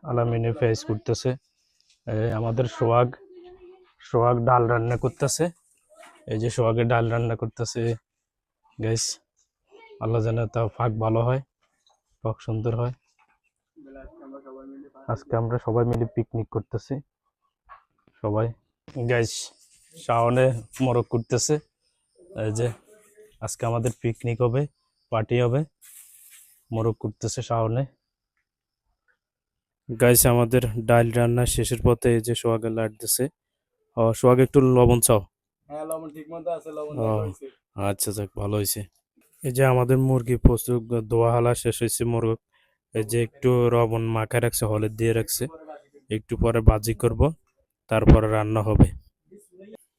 আলামিনে face করতেছে। আমাদের সোহাগ সোহাগ ডাল রান্না করতেছে। এই যে সোহাগের ডাল রান্না করতেছে গাইস। আল্লাহ জানে তাও ফাঁক ভালো হয়, টক সুন্দর হয়। আজকে আমরা সবাই মিলে পিকনিক করতেছি সবাই গাইস। শাওনে মোরগ করতেছে। এই যে আজকে আমাদের পিকনিক হবে, পার্টি হবে, মোরগ করতেছে শাওনে গাইস। আমাদের ডাল রান্না শেষের পথে এই যে সোহাগের লাগতেছে। সোহাগ একটু লবণ চাও। হ্যাঁ, লবণ ঠিক মতো আছে, লবণ ও, ভালো হয়েছে। আচ্ছা যাক, ভালো হয়েছে। এই যে আমাদের মুরগি প্রস্তুত, দোয়া হালা শেষ হয়েছে মোরগ। এই যে একটু লবণ মাখায় রাখছে, হলুদ দিয়ে রাখছে, একটু পরে ভাজি করব, তারপরে রান্না হবে।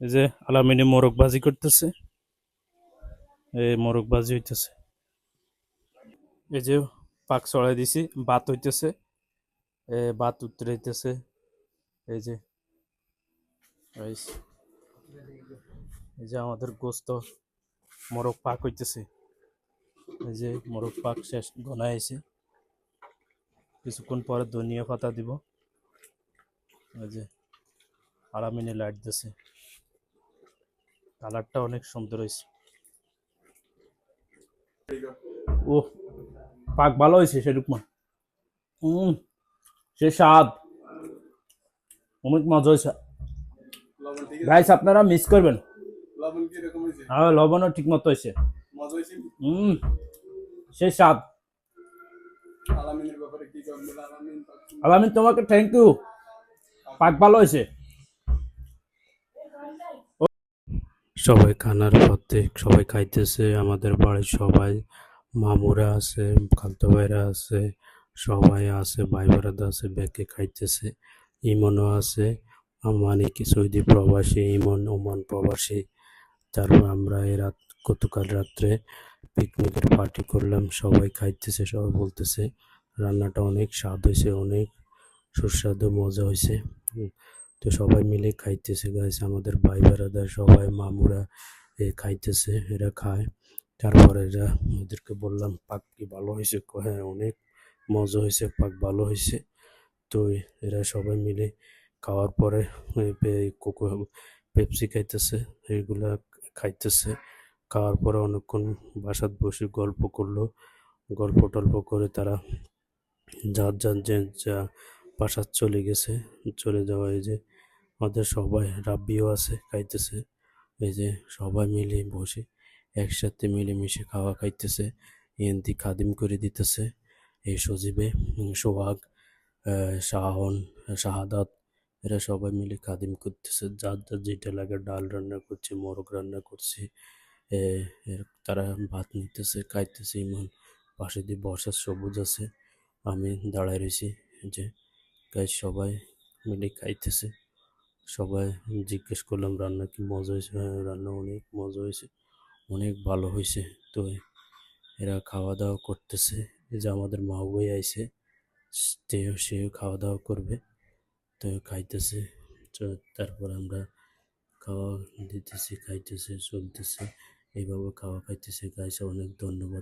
এই যে আলামিনী মোরগ ভাজি করতেছে, এই মোরগ ভাজি হইতেছে। এই যে পাক চড়াই দিছি, ভাত হইতেছে, ভাত উতরাইতেছে। এই যে guys, এই যে আমাদের গোস্ত মোরগ পাক হইতেছে। এই যে মোরগ পাক শেষ ঘনায় আইছে, কিছুক্ষণ পরে ধনিয়া পাতা দিব। এই যে আলামিনী লাইট দিছে, কালারটা অনেক সুন্দর হয়েছে। ও, পাক ভালো হয়েছে সেরকম। সে স্বাদ, অনেক মজা হয়েছে লবণ ঠিক আছে? গাইস, আপনারা মিস করবেন। লবণ কি রকম হয়েছে? হ্যাঁ, লবণও ঠিক মতো হয়েছে। মজা হয়েছে? সে স্বাদ। আলামিনের ব্যাপারে কি করবেন? আলামিন আলামিন, তোমাকে থ্যাংক ইউ, পাক ভালো হয়েছে। সবাই খানার পথে সবাই খাইতেছে, আমাদের বাড়ির সবাই, মামুরা আছে, খালতো ভাইরা আছে, সবাই আছে, ভাই বেড়াদা আছে, ব্যাকে খাইতেছে। ইমনও আছে, মানে কি সৌদি প্রবাসী, ইমন ওমান প্রবাসী। তারপর আমরা এই রাত, গতকাল রাত্রে পিকনিকের পার্টি করলাম, সবাই খাইতেছে, সবাই বলতেছে রান্নাটা অনেক স্বাদ হয়েছে, অনেক সুস্বাদু মজা হয়েছে। তো সবাই মিলে খাইতেছে গাইস, আমাদের ভাই বেড়াদার সবাই, মামুরা খাইতেছে, এরা খায়। তারপরে এরা, ওদেরকে বললাম পাক কি ভালো হয়েছে, হ্যাঁ অনেক মজা হয়েছে, পাক ভালো হয়েছে। তো এরা সবাই মিলে খাওয়ার পরে কোকো পেপসি খাইতেছে, এইগুলা খাইতেছে। খাওয়ার পরে অনেকক্ষণ বাসাত বসে গল্প করলো, গল্প টল্প করে তারা যার যার যে যা বাসাত চলে গেছে। চলে যাওয়া, এই যে আমাদের সবাই, রাব্বিও আছে খাইতেছে। এই যে সবাই মিলে বসে একসাথে মিলেমিশে খাওয়া খাইতেছে। এনতি খাদিম করে দিতেছে এই সজীবে, সোহাগ, শাহন, শাহাদাত, এরা সবাই মিলে খাদিম করতেছে। যার যার যেটা লাগে, ডাল রান্না করছে, মোরগ রান্না করছে, তারা ভাত নিতেছে, খাইতেছে। ইমন পাশে দিয়ে বসার সবুজ আছে, আমি দাঁড়ায় রয়েছি। যে গাইস সবাই মিলে খাইতেছে। সবাই জিজ্ঞেস করলাম রান্না কি মজা হয়েছে? হ্যাঁ, রান্না অনেক মজা হয়েছে, অনেক ভালো হয়েছে। তো এরা খাওয়া দাওয়া করতেছে। এই যে আমাদের মাহবুই আইছে, সেও খাওয়া দাওয়া করবে, তো খাইতেছে। তো তারপর আমরা খাওয়া দিতেছি, খাইতেছে, চলতেছে, এইভাবে খাওয়া খাইতেছে গাইস। অনেক ধন্যবাদ।